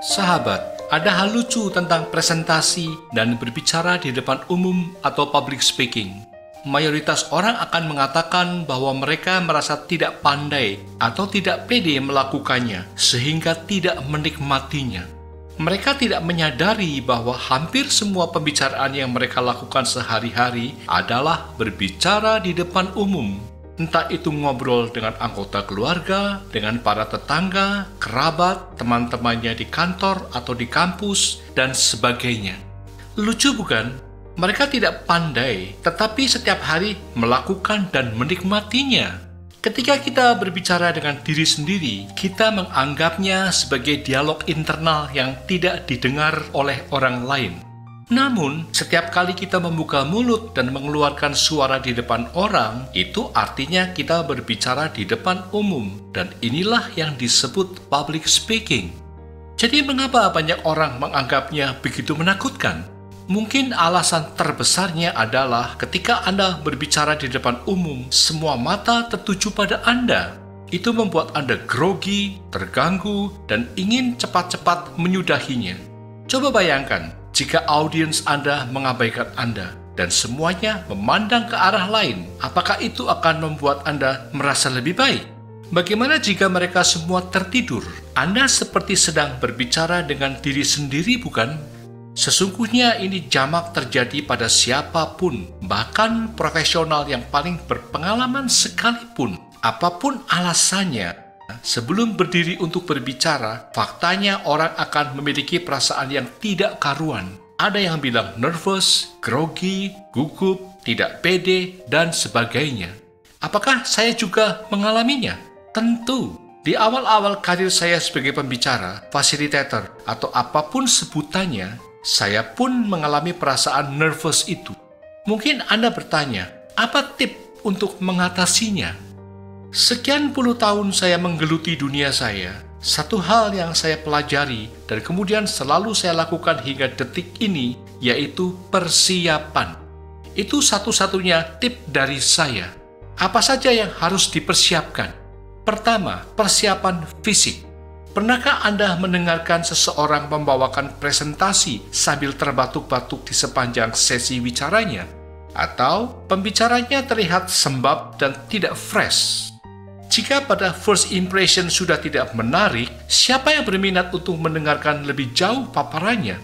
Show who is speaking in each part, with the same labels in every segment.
Speaker 1: Sahabat, ada hal lucu tentang presentasi dan berbicara di depan umum atau public speaking. Mayoritas orang akan mengatakan bahwa mereka merasa tidak pandai atau tidak pede melakukannya, sehingga tidak menikmatinya. Mereka tidak menyadari bahwa hampir semua pembicaraan yang mereka lakukan sehari-hari adalah berbicara di depan umum. Entah itu ngobrol dengan anggota keluarga, dengan para tetangga, kerabat, teman-temannya di kantor atau di kampus, dan sebagainya. Lucu bukan? Mereka tidak pandai, tetapi setiap hari melakukan dan menikmatinya. Ketika kita berbicara dengan diri sendiri, kita menganggapnya sebagai dialog internal yang tidak didengar oleh orang lain. Namun, setiap kali kita membuka mulut dan mengeluarkan suara di depan orang, itu artinya kita berbicara di depan umum, dan inilah yang disebut public speaking. Jadi mengapa banyak orang menganggapnya begitu menakutkan? Mungkin alasan terbesarnya adalah ketika Anda berbicara di depan umum, semua mata tertuju pada Anda. Itu membuat Anda grogi, terganggu, dan ingin cepat-cepat menyudahinya. Coba bayangkan, jika audiens Anda mengabaikan Anda dan semuanya memandang ke arah lain, apakah itu akan membuat Anda merasa lebih baik? Bagaimana jika mereka semua tertidur? Anda seperti sedang berbicara dengan diri sendiri, bukan? Sesungguhnya ini jamak terjadi pada siapapun, bahkan profesional yang paling berpengalaman sekalipun. Apapun alasannya, sebelum berdiri untuk berbicara, faktanya orang akan memiliki perasaan yang tidak karuan. Ada yang bilang nervous, grogi, gugup, tidak pede, dan sebagainya. Apakah saya juga mengalaminya? Tentu. Di awal-awal karir saya sebagai pembicara, fasilitator, atau apapun sebutannya, saya pun mengalami perasaan nervous itu. Mungkin Anda bertanya, apa tip untuk mengatasinya? Sekian puluh tahun saya menggeluti dunia saya, satu hal yang saya pelajari dan kemudian selalu saya lakukan hingga detik ini, yaitu persiapan. Itu satu-satunya tip dari saya. Apa saja yang harus dipersiapkan? Pertama, persiapan fisik. Pernahkah Anda mendengarkan seseorang membawakan presentasi sambil terbatuk-batuk di sepanjang sesi bicaranya? Atau pembicaranya terlihat sembab dan tidak fresh? Jika pada first impression sudah tidak menarik, siapa yang berminat untuk mendengarkan lebih jauh paparannya?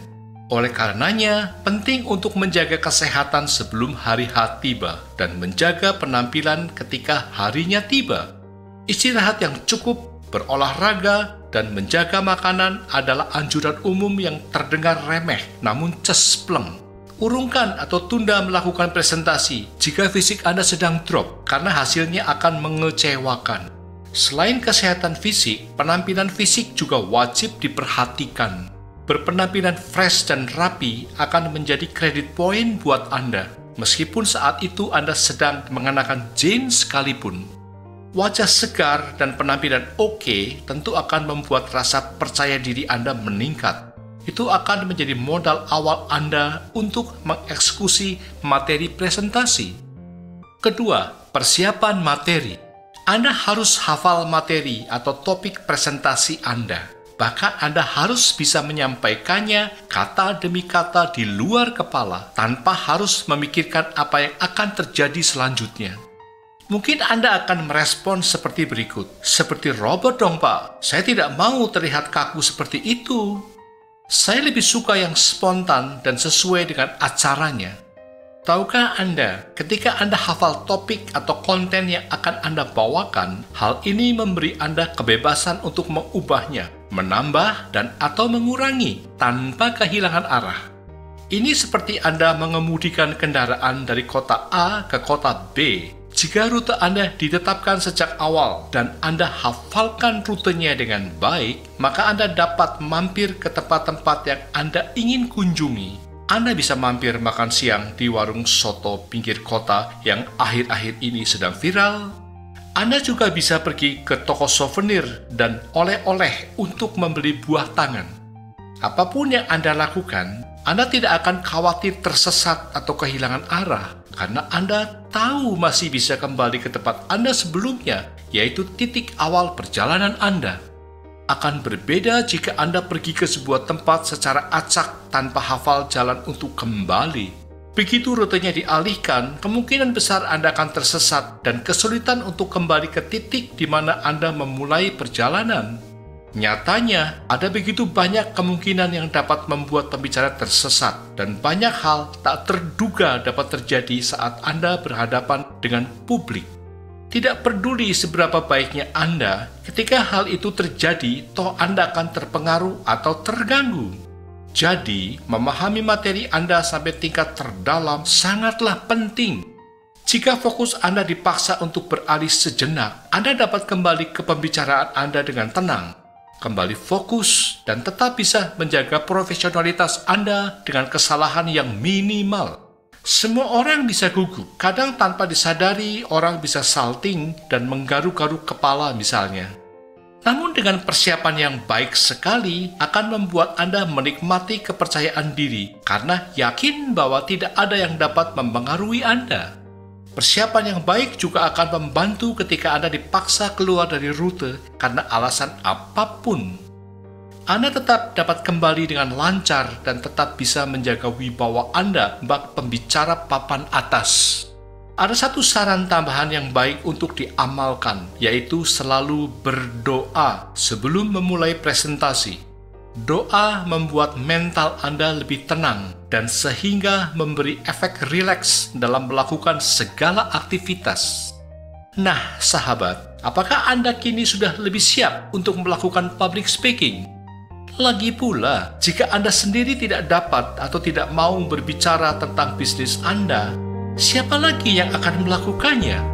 Speaker 1: Oleh karenanya, penting untuk menjaga kesehatan sebelum hari H tiba dan menjaga penampilan ketika harinya tiba. Istirahat yang cukup, berolahraga, dan menjaga makanan adalah anjuran umum yang terdengar remeh namun cespleng. Urungkan atau tunda melakukan presentasi jika fisik Anda sedang drop karena hasilnya akan mengecewakan. Selain kesehatan fisik, penampilan fisik juga wajib diperhatikan. Berpenampilan fresh dan rapi akan menjadi kredit poin buat Anda, meskipun saat itu Anda sedang mengenakan jeans sekalipun. Wajah segar dan penampilan oke tentu akan membuat rasa percaya diri Anda meningkat. Itu akan menjadi modal awal Anda untuk mengeksekusi materi presentasi. Kedua, persiapan materi. Anda harus hafal materi atau topik presentasi Anda. Bahkan Anda harus bisa menyampaikannya kata demi kata di luar kepala tanpa harus memikirkan apa yang akan terjadi selanjutnya. Mungkin Anda akan merespon seperti berikut. Seperti robot dong, Pak. Saya tidak mau terlihat kaku seperti itu. Saya lebih suka yang spontan dan sesuai dengan acaranya. Tahukah Anda, ketika Anda hafal topik atau konten yang akan Anda bawakan, hal ini memberi Anda kebebasan untuk mengubahnya, menambah dan atau mengurangi tanpa kehilangan arah. Ini seperti Anda mengemudikan kendaraan dari kota A ke kota B. Jika rute Anda ditetapkan sejak awal dan Anda hafalkan rutenya dengan baik, maka Anda dapat mampir ke tempat-tempat yang Anda ingin kunjungi. Anda bisa mampir makan siang di warung soto pinggir kota yang akhir-akhir ini sedang viral. Anda juga bisa pergi ke toko souvenir dan oleh-oleh untuk membeli buah tangan. Apapun yang Anda lakukan, Anda tidak akan khawatir tersesat atau kehilangan arah, karena Anda tahu masih bisa kembali ke tempat Anda sebelumnya, yaitu titik awal perjalanan Anda. Akan berbeda jika Anda pergi ke sebuah tempat secara acak tanpa hafal jalan untuk kembali. Begitu rutenya dialihkan, kemungkinan besar Anda akan tersesat dan kesulitan untuk kembali ke titik di mana Anda memulai perjalanan. Nyatanya, ada begitu banyak kemungkinan yang dapat membuat pembicara tersesat, dan banyak hal tak terduga dapat terjadi saat Anda berhadapan dengan publik. Tidak peduli seberapa baiknya Anda, ketika hal itu terjadi, toh Anda akan terpengaruh atau terganggu. Jadi, memahami materi Anda sampai tingkat terdalam sangatlah penting. Jika fokus Anda dipaksa untuk beralih sejenak, Anda dapat kembali ke pembicaraan Anda dengan tenang, kembali fokus, dan tetap bisa menjaga profesionalitas Anda dengan kesalahan yang minimal. Semua orang bisa gugup, kadang tanpa disadari orang bisa salting dan menggaruk-garuk kepala misalnya. Namun dengan persiapan yang baik sekali akan membuat Anda menikmati kepercayaan diri karena yakin bahwa tidak ada yang dapat mempengaruhi Anda. Persiapan yang baik juga akan membantu ketika Anda dipaksa keluar dari rute karena alasan apapun. Anda tetap dapat kembali dengan lancar dan tetap bisa menjaga wibawa Anda bak pembicara papan atas. Ada satu saran tambahan yang baik untuk diamalkan, yaitu selalu berdoa sebelum memulai presentasi. Doa membuat mental Anda lebih tenang dan sehingga memberi efek rileks dalam melakukan segala aktivitas. Nah, sahabat, apakah Anda kini sudah lebih siap untuk melakukan public speaking? Lagi pula, jika Anda sendiri tidak dapat atau tidak mau berbicara tentang bisnis Anda, siapa lagi yang akan melakukannya?